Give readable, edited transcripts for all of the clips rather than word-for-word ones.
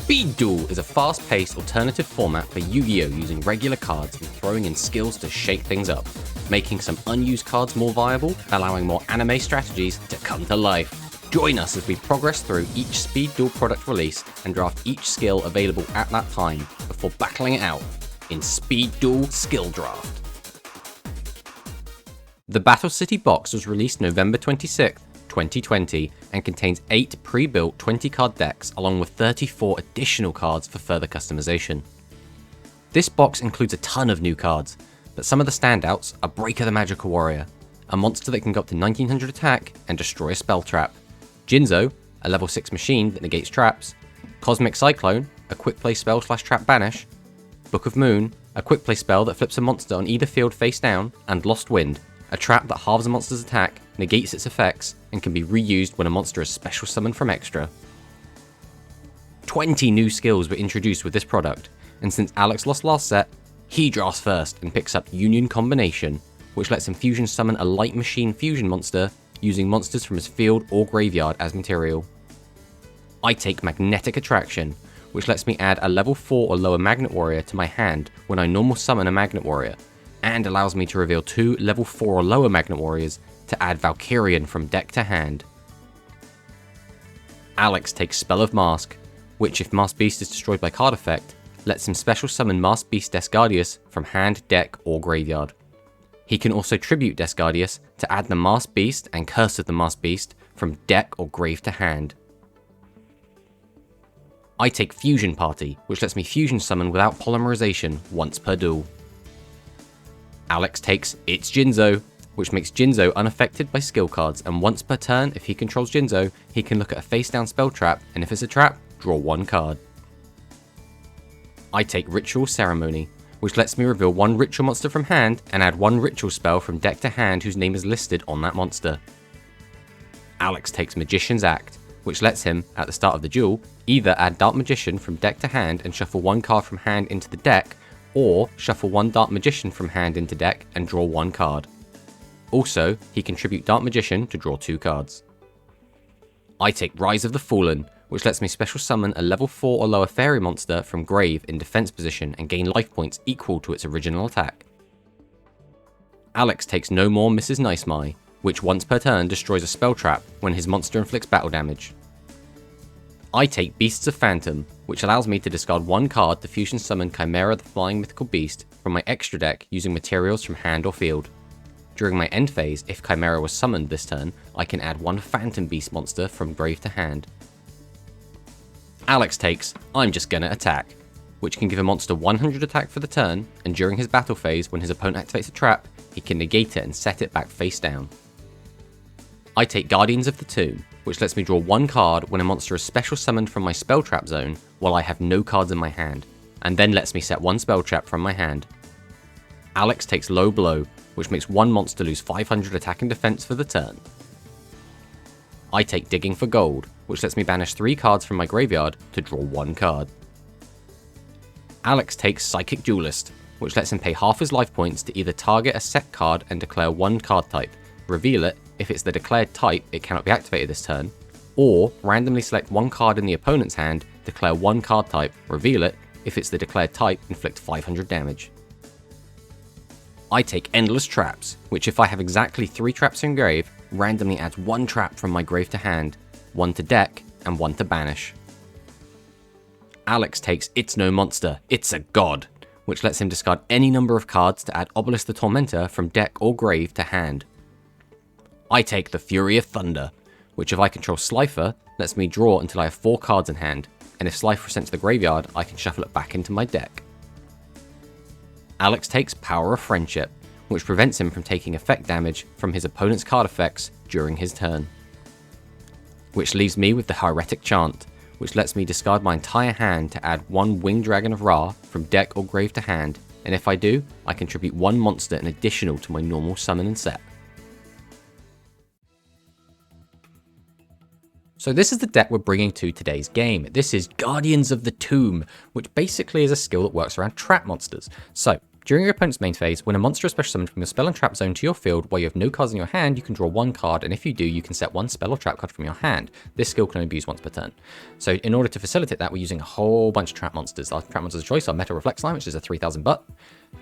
Speed Duel is a fast-paced alternative format for Yu-Gi-Oh! Using regular cards and throwing in skills to shake things up, making some unused cards more viable, allowing more anime strategies to come to life. Join us as we progress through each Speed Duel product release and draft each skill available at that time before battling it out in Speed Duel Skill Draft. The Battle City box was released November 26th, 2020 and contains 8 pre-built 20-card decks along with 34 additional cards for further customization. This box includes a ton of new cards, but some of the standouts are Breaker the Magical Warrior, a monster that can go up to 1900 attack and destroy a spell trap, Jinzo, a level 6 machine that negates traps, Cosmic Cyclone, a quick play spell / trap banish, Book of Moon, a quick play spell that flips a monster on either field face down, and Lost Wind, a trap that halves a monster's attack, negates its effects, and can be reused when a monster is special summoned from extra. 20 new skills were introduced with this product, and since Alex lost last set, he drafts first and picks up Union Combination, which lets him fusion summon a light machine fusion monster using monsters from his field or graveyard as material. I take Magnetic Attraction, which lets me add a level 4 or lower Magnet Warrior to my hand when I normal summon a Magnet Warrior, and allows me to reveal 2 level 4 or lower Magnet Warriors to add Valkyrian from deck to hand. Alex takes Spell of Mask, which if Masked Beast is destroyed by card effect, lets him special summon Masked Beast Descardius from hand, deck, or graveyard. He can also tribute Descardius to add the Masked Beast and Curse of the Masked Beast from deck or grave to hand. I take Fusion Party, which lets me fusion summon without polymerization once per duel. Alex takes It's Jinzo, which makes Jinzo unaffected by skill cards, and once per turn, if he controls Jinzo, he can look at a face down spell trap, and if it's a trap, draw 1 card. I take Ritual Ceremony, which lets me reveal 1 ritual monster from hand and add 1 ritual spell from deck to hand whose name is listed on that monster. Alex takes Magician's Act, which lets him, at the start of the duel, either add Dark Magician from deck to hand and shuffle 1 card from hand into the deck, or shuffle 1 Dark Magician from hand into deck and draw 1 card. Also, he can tribute Dark Magician to draw 2 cards. I take Rise of the Fallen, which lets me special summon a level 4 or lower fairy monster from grave in defense position and gain life points equal to its original attack. Alex takes No More Mrs. Nyhmnim, which once per turn destroys a spell trap when his monster inflicts battle damage. I take Beasts of Phantom, which allows me to discard 1 card to fusion summon Chimera the Flying Mythical Beast from my extra deck using materials from hand or field. During my end phase, if Chimera was summoned this turn, I can add 1 Phantom Beast monster from grave to hand. Alex takes I'm Just Gonna Attack, which can give a monster 100 attack for the turn, and during his battle phase when his opponent activates a trap, he can negate it and set it back face down. I take Guardians of the Tomb, which lets me draw 1 card when a monster is special summoned from my spell trap zone while I have no cards in my hand, and then lets me set 1 spell trap from my hand. Alex takes Low Blow, which makes 1 monster lose 500 attack and defense for the turn. I take Digging for Gold, which lets me banish 3 cards from my graveyard to draw 1 card. Alex takes Psychic Duelist, which lets him pay half his life points to either target a set card and declare 1 card type, reveal it. If it's the declared type, it cannot be activated this turn, or randomly select 1 card in the opponent's hand, declare 1 card type, reveal it. If it's the declared type, inflict 500 damage. I take Endless Traps, which if I have exactly 3 traps in grave, randomly adds 1 trap from my grave to hand, 1 to deck, and 1 to banish. Alex takes It's No Monster, It's a God, which lets him discard any number of cards to add Obelisk the Tormentor from deck or grave to hand. I take the Fury of Thunder, which if I control Slifer, lets me draw until I have 4 cards in hand, and if Slifer is sent to the graveyard, I can shuffle it back into my deck. Alex takes Power of Friendship, which prevents him from taking effect damage from his opponent's card effects during his turn. Which leaves me with the Heretic Chant, which lets me discard my entire hand to add 1 Winged Dragon of Ra from deck or grave to hand, and if I do, I contribute 1 monster in additional to my normal summon and set. So this is the deck we're bringing to today's game. This is Guardians of the Tomb, which basically is a skill that works around trap monsters. So During your opponent's main phase, when a monster is special summoned from your spell and trap zone to your field while you have no cards in your hand, you can draw 1 card, and if you do, you can set 1 spell or trap card from your hand. This skill can only be used once per turn. So in order to facilitate that, we're using a whole bunch of trap monsters. Our trap monsters of choice are Metal Reflect Slime, which is a 3000 butt,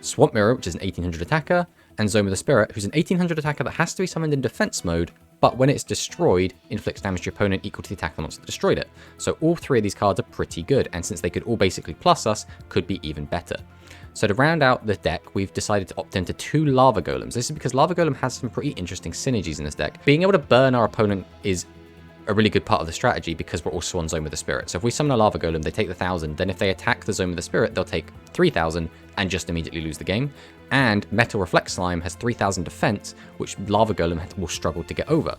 Swamp Mirror, which is an 1800 attacker, and Zoma the Spirit, who's an 1800 attacker that has to be summoned in defense mode, but when it's destroyed, inflicts damage to your opponent equal to the attack of the monster that destroyed it. So all 3 of these cards are pretty good, and since they could all basically plus us, could be even better. So to round out the deck, we've decided to opt into 2 Lava Golems. This is because Lava Golem has some pretty interesting synergies in this deck. Being able to burn our opponent is a really good part of the strategy because we're also on Zone with the Spirit. So if we summon a Lava Golem, they take the 1000, then if they attack the Zone with the Spirit, they'll take 3000 and just immediately lose the game. And Metal Reflect Slime has 3000 defense, which Lava Golem will struggle to get over.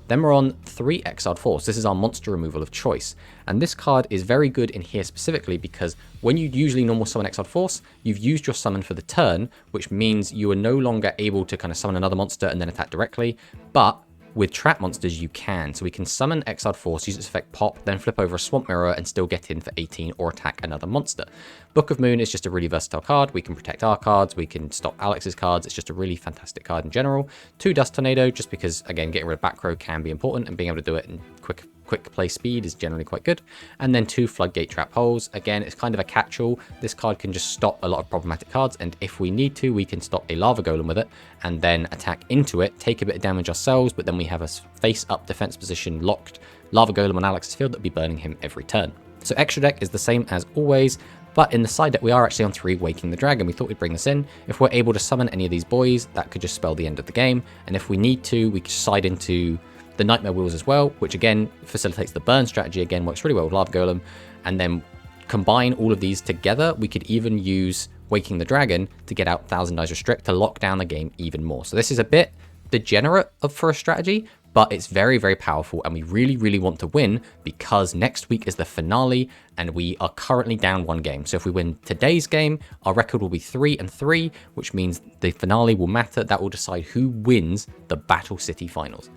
Then we're on 3 Exiled Force. This is our monster removal of choice. And this card is very good in here specifically because when you usually normal summon Exiled Force, you've used your summon for the turn, which means you are no longer able to kind of summon another monster and then attack directly. But with trap monsters, you can. So we can summon Exiled Force, use its effect pop, then flip over a Swamp Mirror and still get in for 18 or attack another monster. Book of Moon is just a really versatile card. We can protect our cards, we can stop Alex's cards. It's just a really fantastic card in general. 2 Dust Tornado, just because, again, getting rid of back row can be important and being able to do it in quick play speed is generally quite good. And then 2 Floodgate Trap Holes. Again, it's kind of a catch-all. This card can just stop a lot of problematic cards, and if we need to, we can stop a Lava Golem with it and then attack into it, take a bit of damage ourselves, but then we have a face-up defense position locked Lava Golem on Alex's field that would be burning him every turn. So extra deck is the same as always, but in the side deck we are actually on 3 Waking the Dragon. We thought we'd bring this in. If we're able to summon any of these boys, that could just spell the end of the game, and if we need to, we can side into the Nightmare Wheels as well, which again facilitates the burn strategy, again works really well with Lava Golem, and then combine all of these together. We could even use Waking the Dragon to get out Thousand Eyes Restrict to lock down the game even more. So this is a bit degenerate for a strategy, but it's very, very powerful, and we really, really want to win because next week is the finale, and we are currently down 1 game. So if we win today's game, our record will be 3-3, which means the finale will matter. That will decide who wins the Battle City Finals.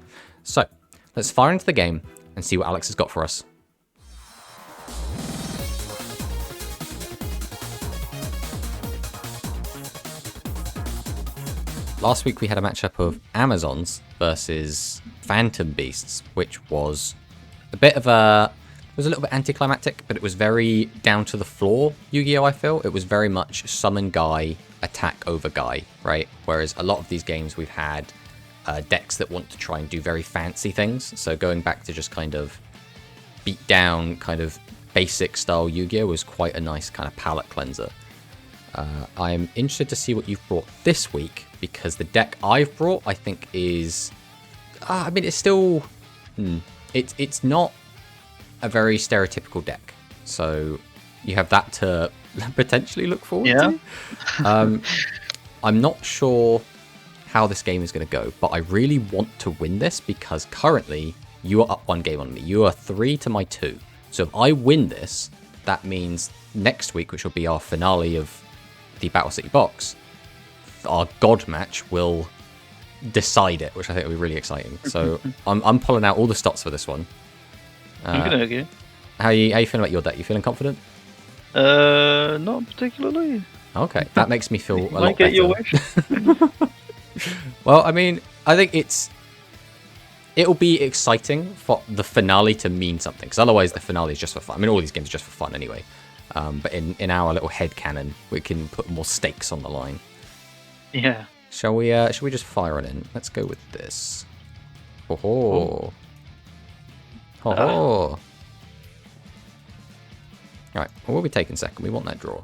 So let's fire into the game and see what Alex has got for us. Last week we had a matchup of Amazons versus Phantom Beasts, which was a bit of a... It was a little bit anticlimactic, but it was very down to the floor Yu-Gi-Oh! I feel. It was very much summon guy, attack over guy, right? Whereas a lot of these games we've had decks that want to try and do very fancy things. So going back to just kind of beat down kind of basic style Yu-Gi-Oh! Was quite a nice kind of palette cleanser. I'm interested to see what you've brought this week, because the deck I've brought, I think, is... I mean, it's still... It's not a very stereotypical deck. So you have that to potentially look forward to. I'm not sure how this game is going to go, but I really want to win this because currently you are up 1 game on me. You are 3 to my 2. So if I win this, that means next week, which will be our finale of the Battle City box, our God match will decide it, which I think will be really exciting. So I'm pulling out all the stops for this one. Okay. How you feeling about your deck? You feeling confident? Not particularly. Okay, that makes me feel a lot Might get better. your wish. Well, I mean, I think it'll be exciting for the finale to mean something, because otherwise the finale is just for fun. I mean, all these games are just for fun anyway. But in our little headcanon, we can put more stakes on the line. Yeah. Shall we just fire it in? Let's go with this. Ho ho. Ho ho. Alright, well, we'll be taking second. We want that draw.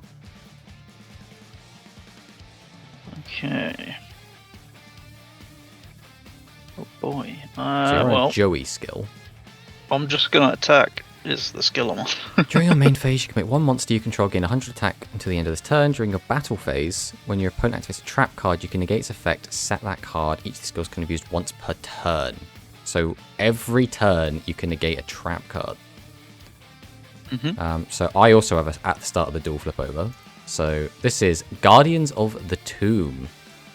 Okay. Oh boy. So you're on Well, a Joey skill. I'm just gonna attack. Is the skill I'm on. During your main phase, you can make 1 monster you control gain 100 attack until the end of this turn. During your battle phase, when your opponent activates a trap card, you can negate its effect, set that card. Each of the skills can be used once per turn. So every turn, you can negate a trap card. So I also have at the start of the duel flip over. So this is Guardians of the Tomb.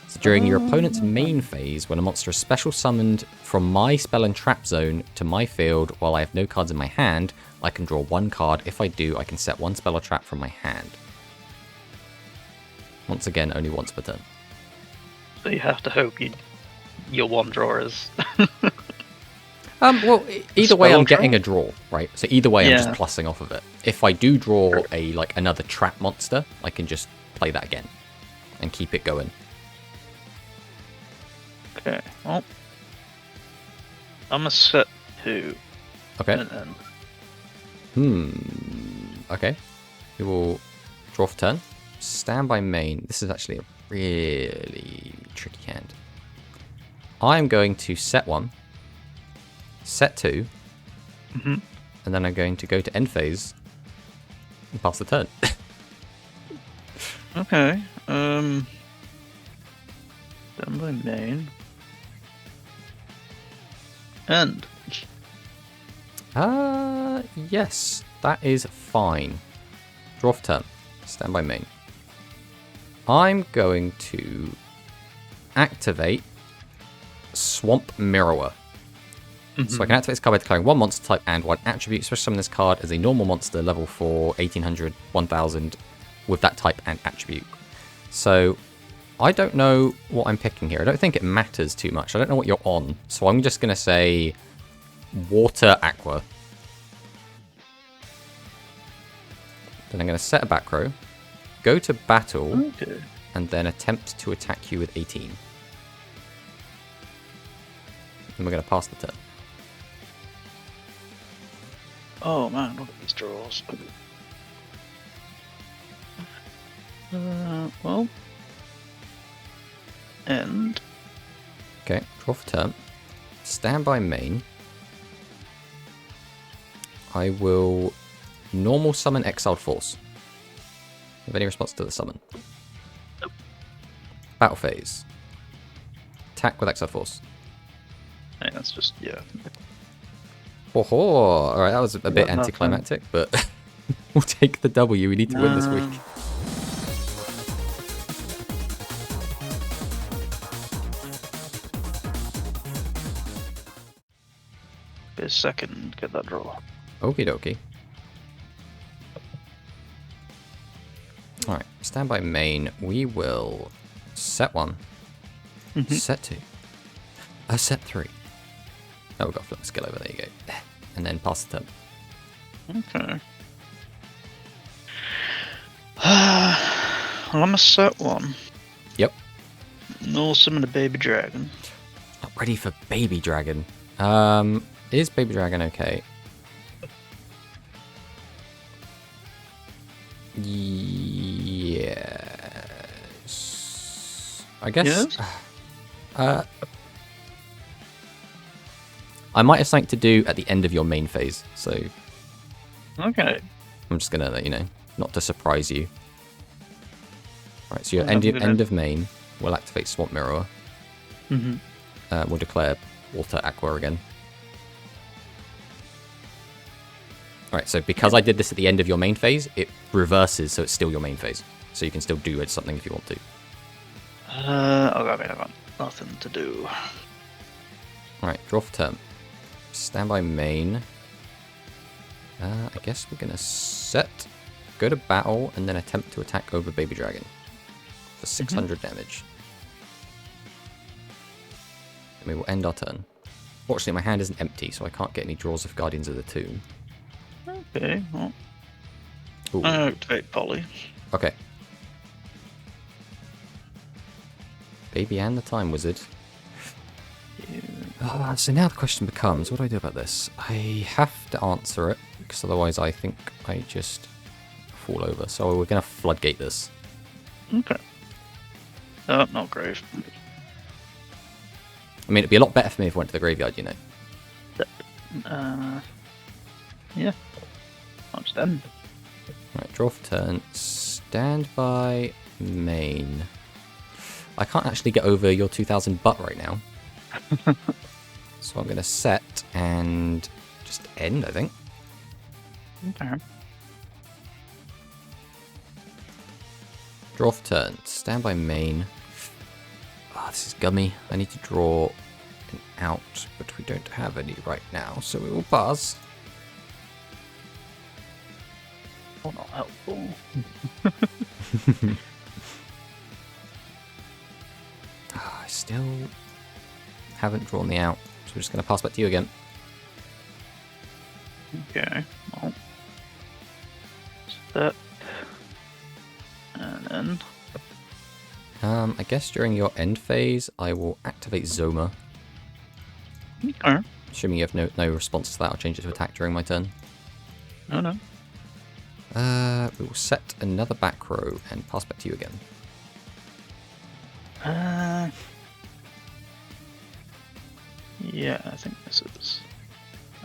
So during your opponent's main phase, when a monster is special summoned from my spell and trap zone to my field while I have no cards in my hand, I can draw 1 card. If I do, I can set 1 spell or trap from my hand. Once again, only once per turn. So you have to hope your one draw is. Well, either way, I'm Spell getting draw? a draw, right? So either way, I'm just Yeah. plussing off of it. If I do draw another trap monster, I can just play that again and keep it going. Okay, well. I'm a set 2. Okay. And then Okay. We will draw for turn. Stand by main. This is actually a really tricky hand. I'm going to set 1, set 2, and then I'm going to go to end phase and pass the turn. Okay. Down by main. End. Yes, that is fine. Draw for turn. Stand by main. I'm going to activate Swamp Mirror. So I can activate this card by declaring 1 monster type and 1 attribute. Special summon this card as a normal monster, level 4, 1800, 1000, with that type and attribute. So I don't know what I'm picking here. I don't think it matters too much. I don't know what you're on. So I'm just going to say Water Aqua. Then I'm going to set a back row, go to battle, Okay. and then attempt to attack you with 18. And we're going to pass the turn. Oh man, look at these draws. Well. End. Okay, draw for turn. Stand by main. I will normal summon Exiled Force. Have any response to the summon? Nope. Battle phase. Attack with Exiled Force. Hey, that's just, yeah. Oh, alright, that was a bit nothing. anticlimactic, but we'll take the W. We need to win this week. Be a second, get that draw. Okie dokie. Alright, stand by main. We will set 1, set 2, set 3. Oh, we've got flip skill over, there you go. And then pass the turn. Okay. Well, I'm a set 1. Yep. No summon a baby dragon. Not ready for Baby Dragon. Is Baby Dragon okay? Yes. I guess. Yes? I might have something to do at the end of your main phase, so Okay. I'm just gonna let you know, not to surprise you. Right, so your Well, end of main will activate Swamp Mirror. Mm-hmm. We'll declare Water Aqua again. Alright, so because I did this at the end of your main phase, it reverses, so it's still your main phase. So you can still do something if you want to. Okay, I've got nothing to do. Alright, draw for turn. Stand by main. I guess we're going to set, go to battle, and then attempt to attack over Baby Dragon for 600 damage. And we will end our turn. Fortunately, my hand isn't empty, so I can't get any draws of Guardians of the Tomb. Okay, well, Ooh. I activate Polly. Okay. Baby and the Time Wizard. So now the question becomes, what do I do about this? I have to answer it, because otherwise I think I just fall over. So we're going to floodgate this. Okay. Oh, not grave. I mean, it'd be a lot better for me if I went to the graveyard, you know. Yeah. I'll just end. Right, draw for turn. Stand by main. I can't actually get over your 2000 butt right now. So I'm going to set and just end, I think. Okay. Draw for turn. Stand by main. This is gummy. I need to draw an out, but we don't have any right now, so we will pass. Oh, not helpful. still haven't drawn the out, so we're just going to pass back to you again. Okay. Well, step. And then. I guess during your end phase, I will activate Zoma. Okay. Assuming you have no response to that, I'll change it to attack during my turn. No. We will set another back row and pass back to you again. Yeah, I think this is.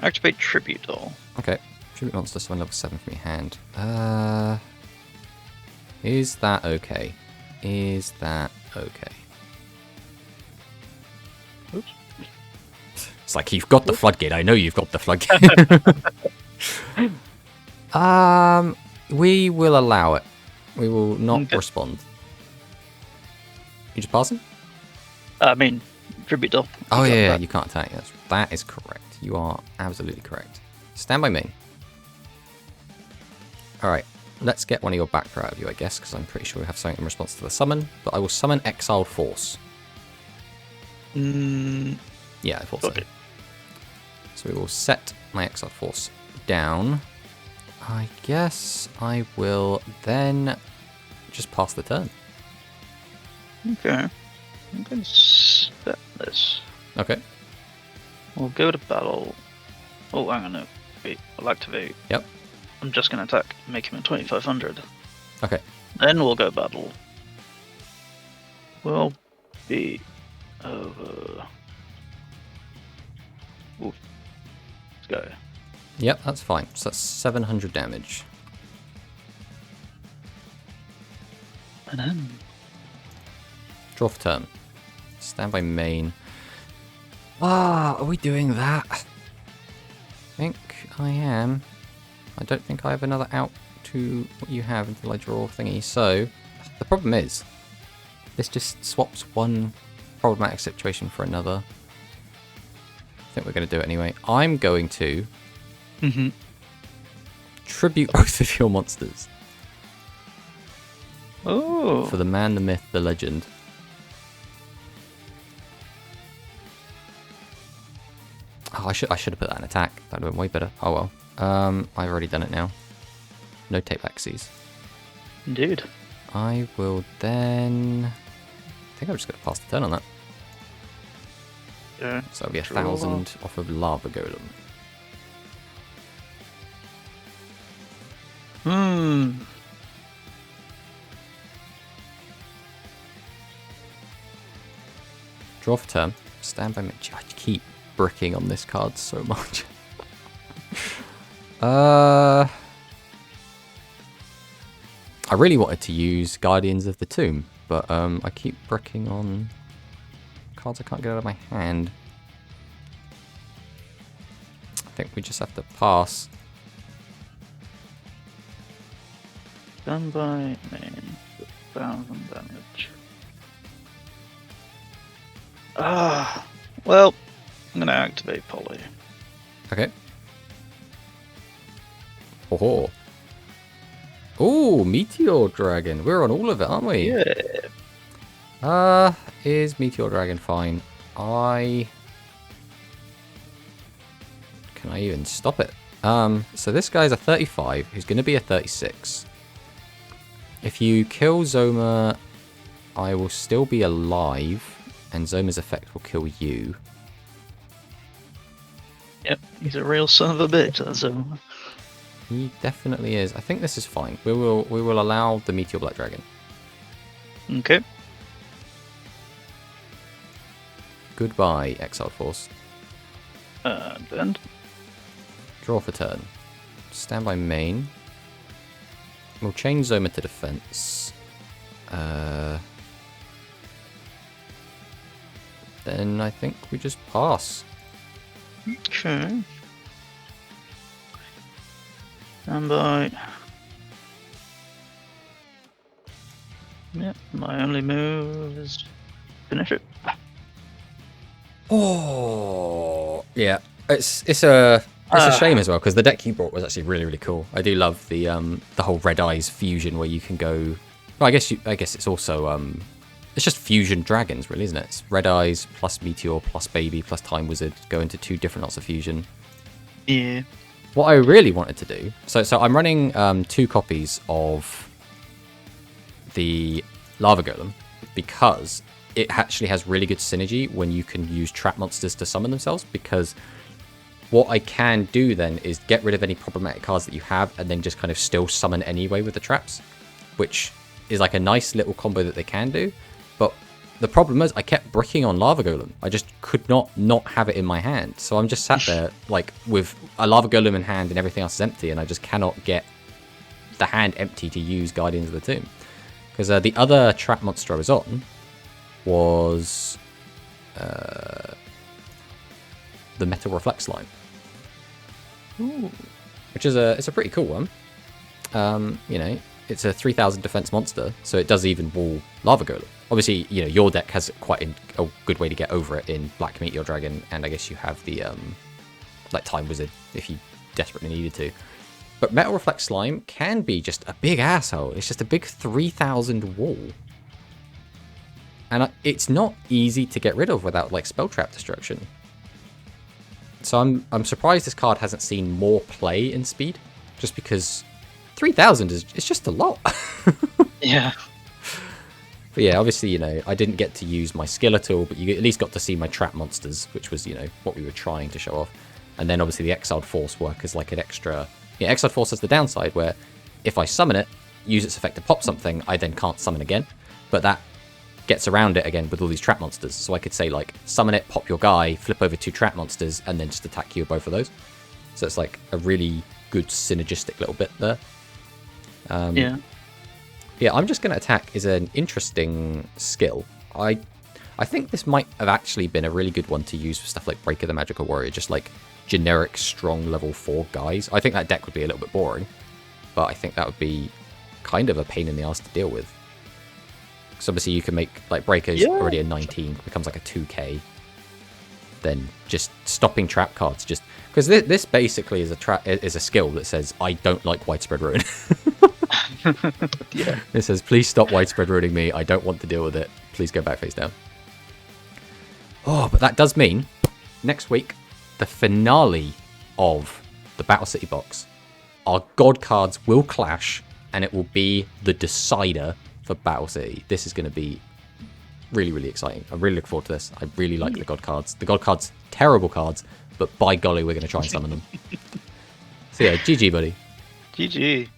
Activate Tribute Doll. Okay. Tribute monster summon level 7 from your hand. Is that okay? Is that okay? Oops. It's like, you've got the floodgate. I know you've got the floodgate. We will allow it. We will not respond. You just passing? I mean, Tribute Doll. Oh yeah, you can't attack. That is correct. You are absolutely correct. Stand by me. Alright, let's get one of your back row out of you, I guess, because I'm pretty sure we have something in response to the summon. But I will summon Exiled Force. Yeah, I thought so. So we will set my Exiled Force down. I guess I will then just pass the turn. Okay. I'm going to set this. Okay. We'll go to battle. Oh, hang on, no. Wait, I'll activate. Yep. I'm just going to attack, make him a 2500. Okay. Then we'll go battle. We'll be over. Ooh. Let's go. Yep, that's fine. So that's 700 damage. And then. Draw for turn. Stand by main. Are we doing that? I think I am. I don't think I have another out to what you have until I draw thingy. So, the problem is, this just swaps one problematic situation for another. I think we're going to do it anyway. I'm going to tribute both of your monsters. Oh. For the man, the myth, the legend. Oh, I should have put that in attack. That would have been way better. Oh well. I've already done it now. No tape axes. Indeed. I will then. I think I'm just going to pass the turn on that. Yeah. So it'll be 1,000 off of Lava Golem. Draw for turn. Stand by me. I keep bricking on this card so much. I really wanted to use Guardians of the Tomb, but I keep bricking on cards I can't get out of my hand. I think we just have to pass. Done by main. 1,000 damage. Well, I'm going to activate Poly. Okay. Oh. Oh, Meteor Dragon. We're on all of it, aren't we? Yeah. Is Meteor Dragon fine? Can I even stop it? So this guy's a 35, who's going to be a 36. If you kill Zoma, I will still be alive, and Zoma's effect will kill you. Yep, he's a real son of a bitch, that Zoma. He definitely is. I think this is fine. We will allow the Meteor Black Dragon. Okay. Goodbye, Exiled Force. And Draw for turn. Stand by main. We'll change Zoma to defense. Then I think we just pass. okay. Stand by. Yep, my only move is finish it. Oh, yeah. It's a shame as well, because the deck you brought was actually really cool. I do love the whole Red Eyes fusion where you can go. Well, I guess it's also it's just fusion dragons, really, isn't it? It's Red Eyes plus Meteor plus Baby plus Time Wizard go into 2 different lots of fusion. Yeah. What I really wanted to do, so I'm running 2 copies of the Lava Golem because it actually has really good synergy when you can use trap monsters to summon themselves, because what I can do then is get rid of any problematic cards that you have and then just kind of still summon anyway with the traps, which is like a nice little combo that they can do. But the problem is I kept bricking on Lava Golem. I just could not have it in my hand. So I'm just sat there like with a Lava Golem in hand and everything else is empty, and I just cannot get the hand empty to use Guardians of the Tomb. Because the other trap monster I was on was the Metal Reflect Slime. Ooh. Which is it's a pretty cool one. You know, it's a 3000 defense monster, so it does even wall Lava Golem. Obviously, you know, your deck has quite a good way to get over it in Black Meteor Dragon, and I guess you have the like Time Wizard if you desperately needed to. But Metal Reflect Slime can be just a big asshole. It's just a big 3000 wall. And it's not easy to get rid of without like spell trap destruction. So I'm surprised this card hasn't seen more play in Speed, just because 3000 is just a lot. Yeah. But yeah, obviously, you know, I didn't get to use my skill at all, but you at least got to see my trap monsters, which was, you know, what we were trying to show off. And then obviously the Exiled Force work as like an extra... Yeah, Exiled Force has the downside where if I summon it, use its effect to pop something, I then can't summon again. But that gets around it again with all these trap monsters. So I could say, like, summon it, pop your guy, flip over 2 trap monsters, and then just attack you with both of those. So it's like a really good synergistic little bit there. Yeah. Yeah, I'm just going to attack is an interesting skill. I think this might have actually been a really good one to use for stuff like Breaker the Magical Warrior, just like generic strong level 4 guys. I think that deck would be a little bit boring, but I think that would be kind of a pain in the ass to deal with. Because obviously you can make, like, Breaker's already a 19, becomes like a 2k. Then just stopping trap cards, just because this basically is a skill that says I don't like widespread ruin. Yeah. It says, please stop widespread ruining me. I don't want to deal with it. Please go back face down. Oh, but that does mean next week, the finale of the Battle City box, our God cards will clash, and it will be the decider for Battle City. This is going to be really, really exciting. I really look forward to this. I really like the God cards. The God cards, terrible cards, but by golly, we're going to try and summon them. So yeah, GG, buddy. GG.